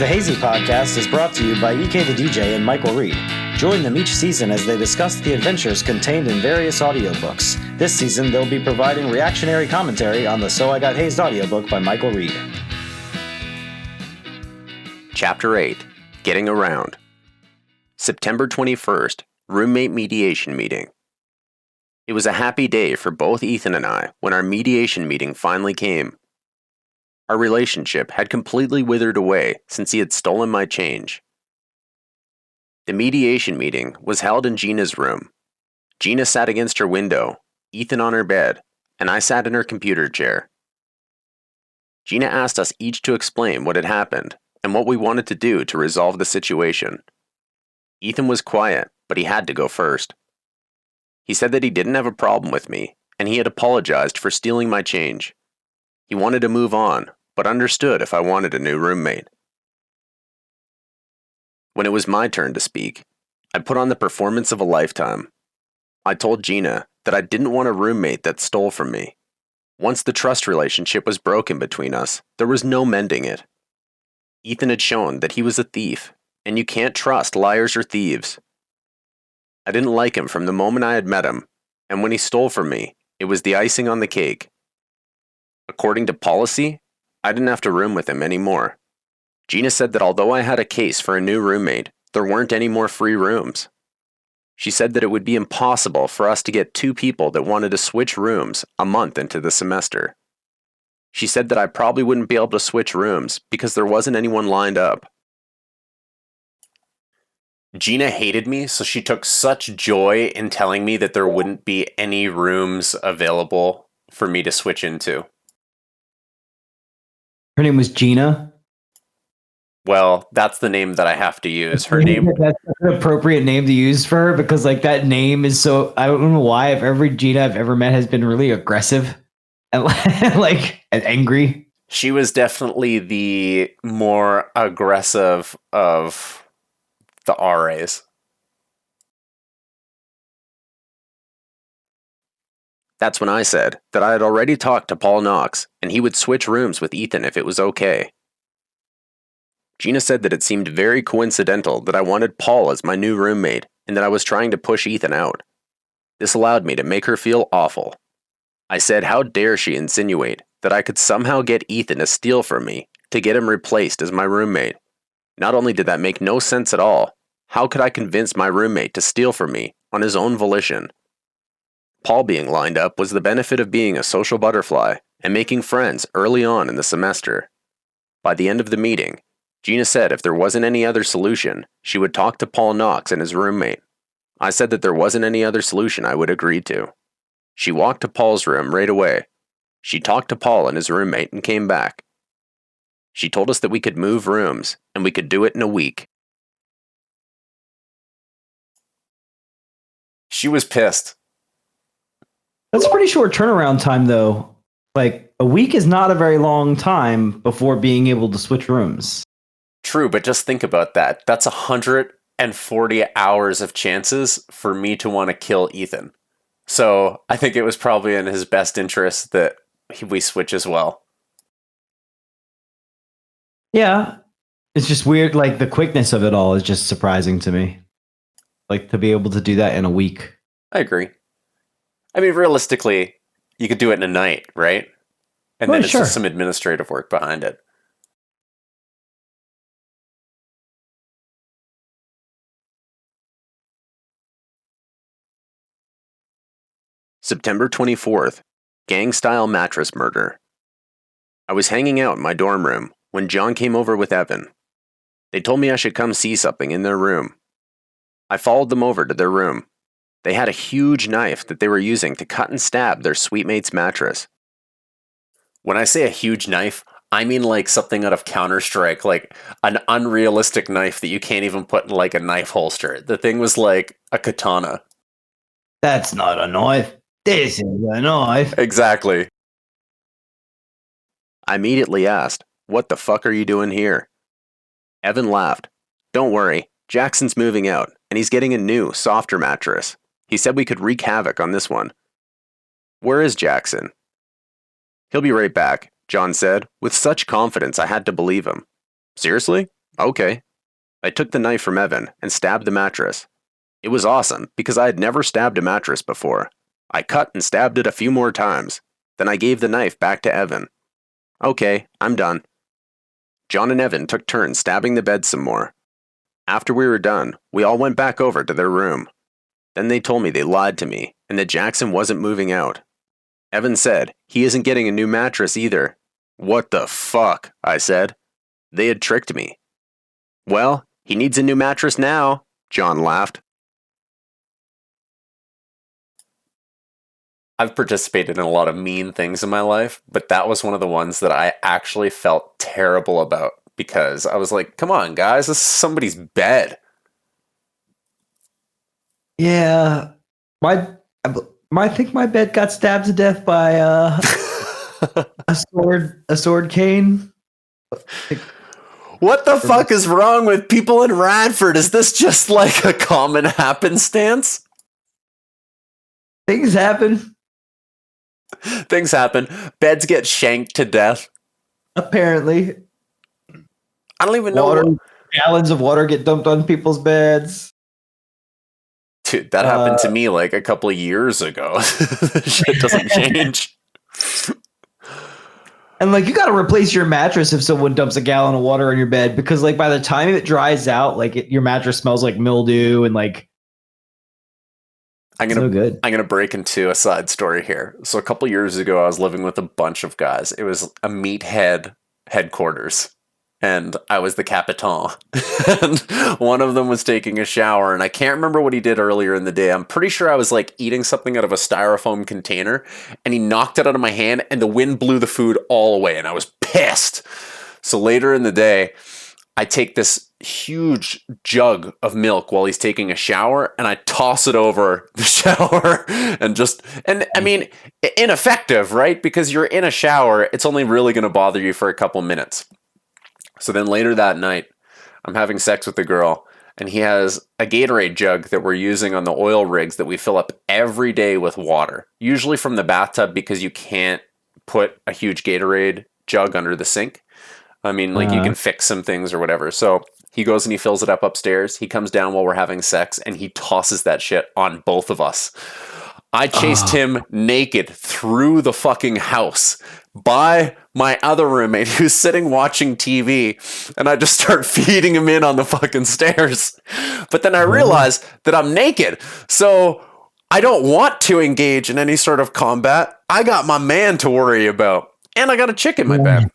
The Hazy podcast is brought to you by EKtheDJ and Michael Reid. Join them each season as they discuss the adventures contained in various audiobooks. This season, they'll be providing reactionary commentary on the So I Got Hazed audiobook by Michael Reid. Chapter 8, Getting Around. September 21st, Roommate Mediation Meeting. It was a happy day for both Ethan and I when our mediation meeting finally came. Our relationship had completely withered away since he had stolen my change. The mediation meeting was held in Gina's room. Gina sat against her window, Ethan on her bed, and I sat in her computer chair. Gina asked us each to explain what had happened and what we wanted to do to resolve the situation. Ethan was quiet, but he had to go first. He said that he didn't have a problem with me, and he had apologized for stealing my change. He wanted to move on, but understood if I wanted a new roommate. When it was my turn to speak, I put on the performance of a lifetime. I told Gina that I didn't want a roommate that stole from me. Once the trust relationship was broken between us, there was no mending it. Ethan had shown that he was a thief, and you can't trust liars or thieves. I didn't like him from the moment I had met him, and when he stole from me, it was the icing on the cake. According to policy, I didn't have to room with him anymore. Gina said that although I had a case for a new roommate, there weren't any more free rooms. She said that it would be impossible for us to get two people that wanted to switch rooms a month into the semester. She said that I probably wouldn't be able to switch rooms because there wasn't anyone lined up. Gina hated me, so she took such joy in telling me that there wouldn't be any rooms available for me to switch into. Her name was Gina? Well, that's the name that I have to use. Her name. That's an appropriate name to use for her because, like, that name is so. I don't know why. If every Gina I've ever met has been really aggressive and and angry. She was definitely the more aggressive of the RAs. That's when I said that I had already talked to Paul Knox and he would switch rooms with Ethan if it was okay. Gina said that it seemed very coincidental that I wanted Paul as my new roommate and that I was trying to push Ethan out. This allowed me to make her feel awful. I said, how dare she insinuate that I could somehow get Ethan to steal from me to get him replaced as my roommate. Not only did that make no sense at all, how could I convince my roommate to steal from me on his own volition? Paul being lined up was the benefit of being a social butterfly and making friends early on in the semester. By the end of the meeting, Gina said if there wasn't any other solution, she would talk to Paul Knox and his roommate. I said that there wasn't any other solution I would agree to. She walked to Paul's room right away. She talked to Paul and his roommate and came back. She told us that we could move rooms and we could do it in a week. She was pissed. That's a pretty short turnaround time, though. Like, a week is not a very long time before being able to switch rooms. True, but just think about that. That's 140 hours of chances for me to want to kill Ethan. So I think it was probably in his best interest that we switch as well. Yeah. It's just weird. Like, the quickness of it all is just surprising to me. Like, to be able to do that in a week. I agree. I mean, realistically, you could do it in a night, right? And then it's just some administrative work behind it. September 24th, gang-style mattress murder. I was hanging out in my dorm room when John came over with Evan. They told me I should come see something in their room. I followed them over to their room. They had a huge knife that they were using to cut and stab their suite mate's mattress. When I say a huge knife, I mean like something out of Counter-Strike, like an unrealistic knife that you can't even put in like a knife holster. The thing was like a katana. That's not a knife. This is a knife. Exactly. I immediately asked, "What the fuck are you doing here?" Evan laughed. "Don't worry, Jackson's moving out, and he's getting a new, softer mattress. He said we could wreak havoc on this one." "Where is Jackson?" "He'll be right back," John said, with such confidence I had to believe him. "Seriously? Okay. I took the knife from Evan and stabbed the mattress. It was awesome because I had never stabbed a mattress before. I cut and stabbed it a few more times. Then I gave the knife back to Evan. Okay, I'm done. John and Evan took turns stabbing the bed some more. After we were done, we all went back over to their room. Then they told me they lied to me and that Jackson wasn't moving out. Evan said he isn't getting a new mattress either. What the fuck, I said. They had tricked me. Well, he needs a new mattress now, John laughed. I've participated in a lot of mean things in my life, but that was one of the ones that I actually felt terrible about because I was like, come on, guys, this is somebody's bed. Yeah. I think my bed got stabbed to death by a sword cane. What the fuck is wrong with people in Radford? Is this just like a common happenstance? Things happen. Things happen. Beds get shanked to death. Apparently. I don't even know. Gallons of water get dumped on people's beds. Dude, that happened to me like a couple of years ago. Shit doesn't change. And like you got to replace your mattress if someone dumps a gallon of water on your bed because like by the time it dries out, like your mattress smells like mildew and like. I'm gonna break into a side story here. So a couple years ago, I was living with a bunch of guys. It was a meathead headquarters, and I was the capitan. And one of them was taking a shower, and I can't remember what he did earlier in the day. I'm pretty sure I was like eating something out of a styrofoam container, and he knocked it out of my hand, and the wind blew the food all away, and I was pissed. So later in the day, I take this huge jug of milk while he's taking a shower and I toss it over the shower and I mean, ineffective, right? Because you're in a shower, it's only really going to bother you for a couple minutes. So then later that night, I'm having sex with the girl and he has a Gatorade jug that we're using on the oil rigs that we fill up every day with water, usually from the bathtub because you can't put a huge Gatorade jug under the sink. I mean, like you can fix some things or whatever. So he goes and he fills it up upstairs. He comes down while we're having sex and he tosses that shit on both of us. I chased him naked through the fucking house by my other roommate who's sitting watching TV, and I just start feeding him in on the fucking stairs. But then I realize that I'm naked. So I don't want to engage in any sort of combat. I got my man to worry about. And I got a chick in my bed.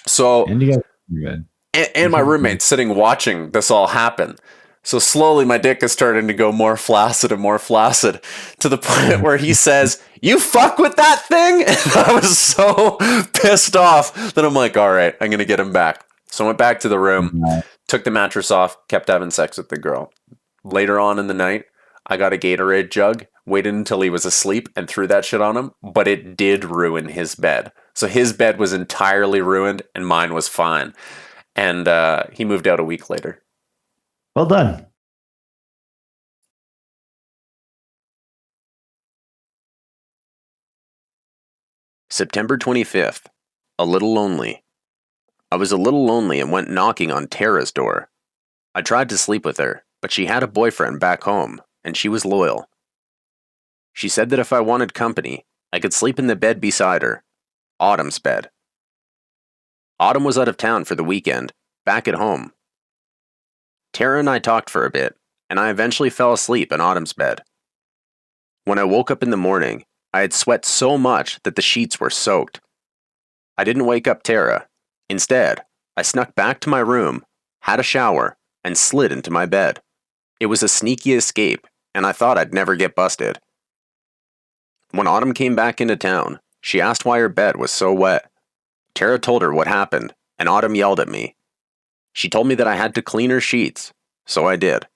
So, and my roommate's sitting watching this all happen. So slowly my dick is starting to go more flaccid and more flaccid to the point where he says, "You fuck with that thing?" And I was so pissed off that I'm like, all right, I'm going to get him back. So I went back to the room, took the mattress off, kept having sex with the girl. Later on in the night, I got a Gatorade jug, waited until he was asleep and threw that shit on him, but it did ruin his bed. So his bed was entirely ruined and mine was fine. And he moved out a week later. Well done. September 25th. A little lonely. I was a little lonely and went knocking on Tara's door. I tried to sleep with her, but she had a boyfriend back home, and she was loyal. She said that if I wanted company, I could sleep in the bed beside her. Autumn's bed. Autumn was out of town for the weekend, back at home. Tara and I talked for a bit, and I eventually fell asleep in Autumn's bed. When I woke up in the morning, I had sweat so much that the sheets were soaked. I didn't wake up Tara. Instead, I snuck back to my room, had a shower, and slid into my bed. It was a sneaky escape, and I thought I'd never get busted. When Autumn came back into town, she asked why her bed was so wet. Tara told her what happened, and Autumn yelled at me. She told me that I had to clean her sheets, so I did.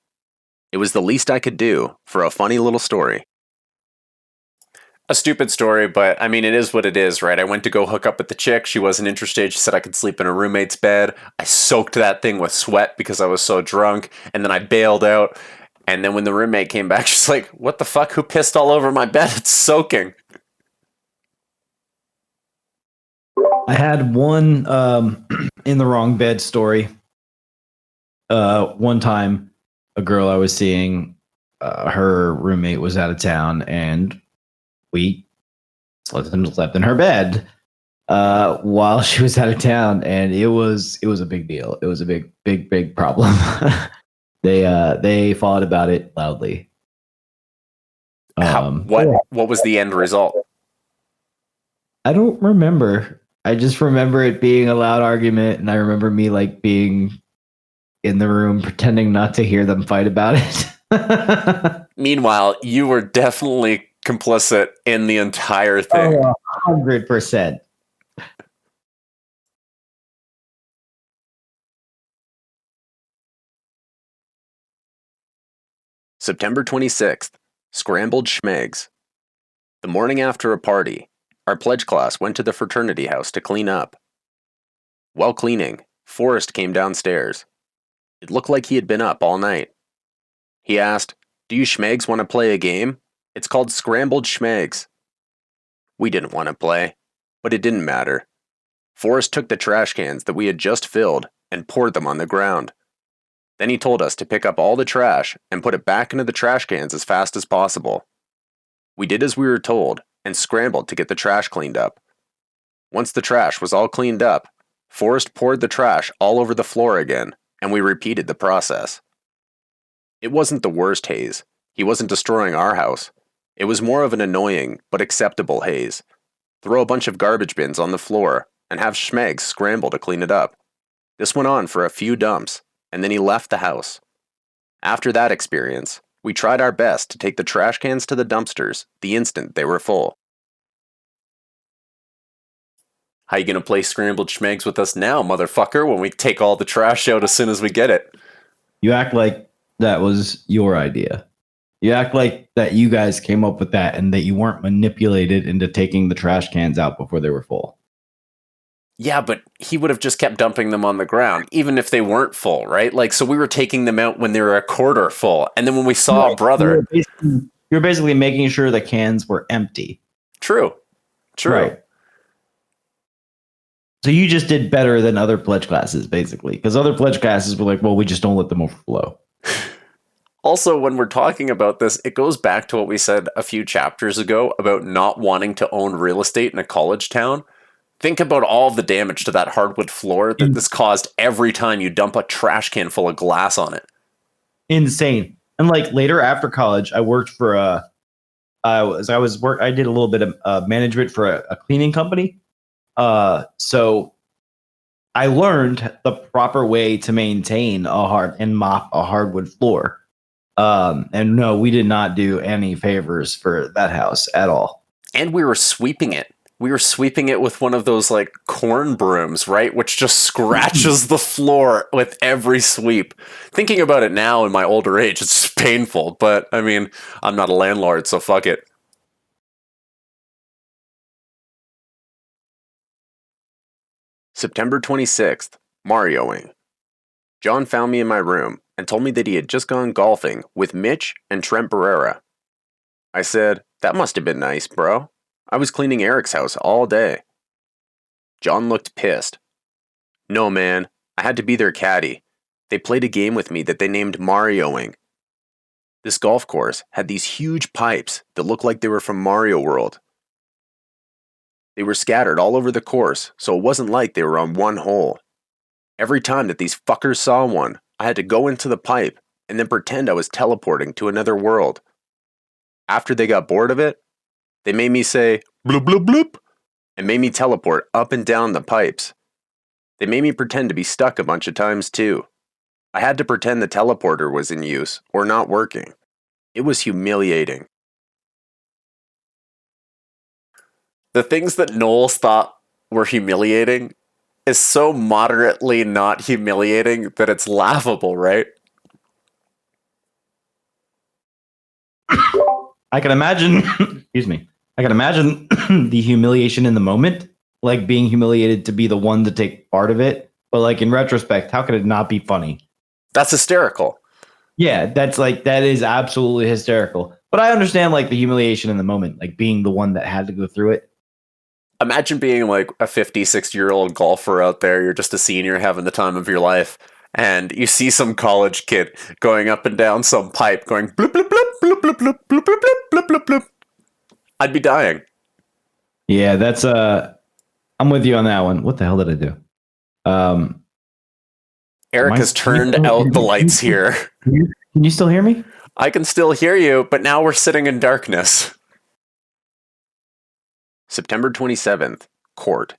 It was the least I could do for a funny little story. A stupid story, but I mean, it is what it is, right? I went to go hook up with the chick. She wasn't interested. She said I could sleep in her roommate's bed. I soaked that thing with sweat because I was so drunk, and then I bailed out. And then when the roommate came back, she's like, "What the fuck? Who pissed all over my bed? It's soaking." I had one in the wrong bed story. one time, a girl I was seeing, her roommate was out of town, and we slept in her bed while she was out of town, and it was a big deal. It was a big problem. They fought about it loudly. What was the end result? I don't remember. I just remember it being a loud argument, and I remember me like being in the room pretending not to hear them fight about it. Meanwhile, you were definitely complicit in the entire thing. 100%. September 26th, Scrambled Shmegs. The morning after a party, our pledge class went to the fraternity house to clean up. While cleaning, Forrest came downstairs. It looked like he had been up all night. He asked, "Do you Shmegs want to play a game? It's called Scrambled Shmegs." We didn't want to play, but it didn't matter. Forrest took the trash cans that we had just filled and poured them on the ground. Then he told us to pick up all the trash and put it back into the trash cans as fast as possible. We did as we were told and scrambled to get the trash cleaned up. Once the trash was all cleaned up, Forrest poured the trash all over the floor again, and we repeated the process. It wasn't the worst haze. He wasn't destroying our house. It was more of an annoying but acceptable haze. Throw a bunch of garbage bins on the floor and have Shmegs scramble to clean it up. This went on for a few dumps, and then he left the house. After that experience, we tried our best to take the trash cans to the dumpsters the instant they were full. How you gonna play Scrambled Shmegs with us now, motherfucker, when we take all the trash out as soon as we get it? You act like that was your idea. You act like that you guys came up with that and that you weren't manipulated into taking the trash cans out before they were full. Yeah, but he would have just kept dumping them on the ground, even if they weren't full, right? Like, so we were taking them out when they were a quarter full, and then when we saw a brother... You're basically making sure the cans were empty. True. Right. So you just did better than other pledge classes, basically, because other pledge classes were like, well, we just don't let them overflow. Also, when we're talking about this, it goes back to what we said a few chapters ago about not wanting to own real estate in a college town. Think about all of the damage to that hardwood floor that this caused every time you dump a trash can full of glass on it. Insane. And like later after college, I worked for I did a little bit of management for a cleaning company. So I learned the proper way to maintain and mop a hardwood floor. And no, we did not do any favors for that house at all. And we were sweeping it. We were sweeping it with one of those like corn brooms, right? Which just scratches the floor with every sweep. Thinking about it now in my older age, it's painful, but I mean, I'm not a landlord, so fuck it. September 26th, Marioing. John found me in my room and told me that he had just gone golfing with Mitch and Trent Barrera. I said, "That must have been nice, bro. I was cleaning Eric's house all day." John looked pissed. "No, man, I had to be their caddy. They played a game with me that they named Marioing. This golf course had these huge pipes that looked like they were from Mario World. They were scattered all over the course, so it wasn't like they were on one hole. Every time that these fuckers saw one, I had to go into the pipe and then pretend I was teleporting to another world. After they got bored of it, they made me say, bloop, bloop, bloop, and made me teleport up and down the pipes. They made me pretend to be stuck a bunch of times too. I had to pretend the teleporter was in use or not working. It was humiliating." The things that Knowles thought were humiliating is so moderately not humiliating that it's laughable, right? I can imagine, excuse me, I can imagine the humiliation in the moment, like being humiliated to be the one to take part of it. But like in retrospect, how could it not be funny? That's hysterical. Yeah, that is absolutely hysterical. But I understand like the humiliation in the moment, like being the one that had to go through it. Imagine being like a 50, 60-year-old golfer out there. You're just a senior having the time of your life. and you see some college kid going up and down some pipe, going bloop bloop bloop bloop bloop bloop bloop bloop bloop bloop bloop. I'd be dying. Yeah, that's I'm with you on that one. What the hell did I do? Eric has turned out the lights here. Can you still hear me? I can still hear you, but now we're sitting in darkness. September 27th, court.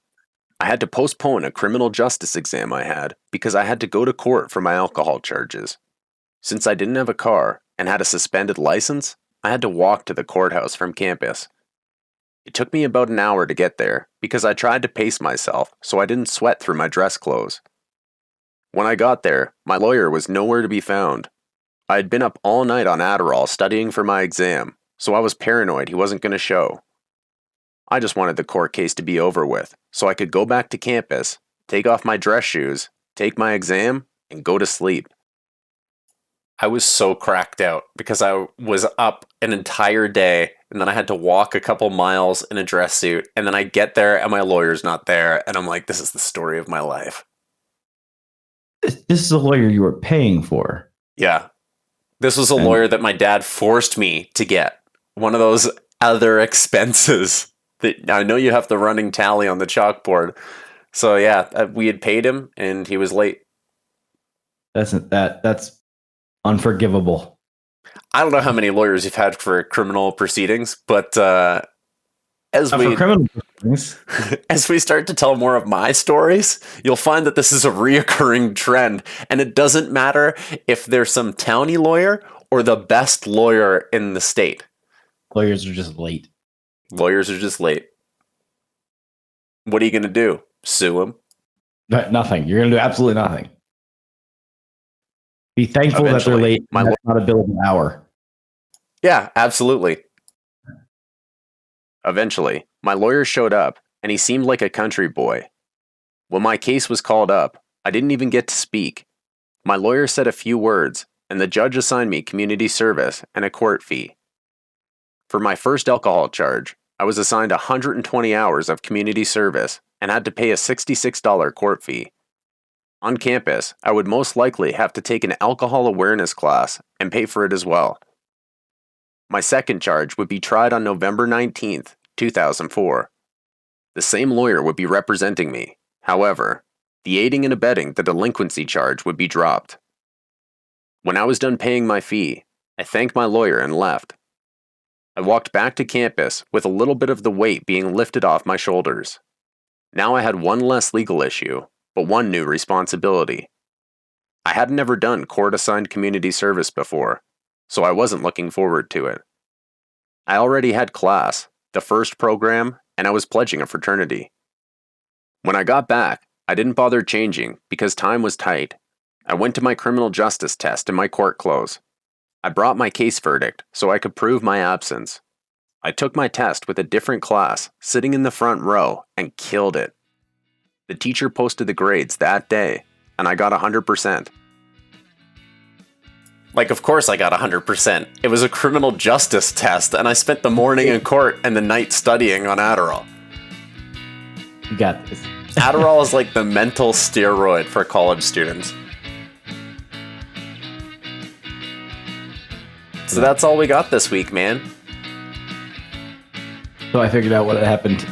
I had to postpone a criminal justice exam I had because I had to go to court for my alcohol charges. Since I didn't have a car and had a suspended license, I had to walk to the courthouse from campus. It took me about an hour to get there because I tried to pace myself so I didn't sweat through my dress clothes. When I got there, my lawyer was nowhere to be found. I had been up all night on Adderall studying for my exam, so I was paranoid he wasn't going to show. I just wanted the court case to be over with, so I could go back to campus, take off my dress shoes, take my exam, and go to sleep. I was so cracked out because I was up an entire day, and then I had to walk a couple miles in a dress suit, and then I get there and my lawyer's not there, and I'm like, this is the story of my life. This is a lawyer you were paying for. Yeah. This was a lawyer that my dad forced me to get. One of those other expenses that I know you have the running tally on the chalkboard. So yeah, we had paid him and he was late. That's unforgivable. I don't know how many lawyers you've had for criminal proceedings, but as we start to tell more of my stories, you'll find that this is a reoccurring trend, and it doesn't matter if they're some townie lawyer or the best lawyer in the state. Lawyers are just late. Lawyers are just late. What are you going to do? Sue them? Nothing. You're going to do absolutely nothing. Be thankful that they're late. That's not a bill of an hour. Yeah, absolutely. Eventually, my lawyer showed up, and he seemed like a country boy. When my case was called up, I didn't even get to speak. My lawyer said a few words, and the judge assigned me community service and a court fee. For my first alcohol charge, I was assigned 120 hours of community service and had to pay a $66 court fee. On campus, I would most likely have to take an alcohol awareness class and pay for it as well. My second charge would be tried on November 19th, 2004. The same lawyer would be representing me. However, the aiding and abetting the delinquency charge would be dropped. When I was done paying my fee, I thanked my lawyer and left. I walked back to campus with a little bit of the weight being lifted off my shoulders. Now I had one less legal issue, but one new responsibility. I had never done court-assigned community service before, so I wasn't looking forward to it. I already had class, the first program, and I was pledging a fraternity. When I got back, I didn't bother changing because time was tight. I went to my criminal justice test in my court clothes. I brought my case verdict so I could prove my absence. I took my test with a different class, sitting in the front row, and killed it. The teacher posted the grades that day, and I got 100%. Like, of course I got 100%. It was a criminal justice test, and I spent the morning in court and the night studying on Adderall. You got this. Adderall is like the mental steroid for college students. So that's all we got this week, man. So I figured out what had happened.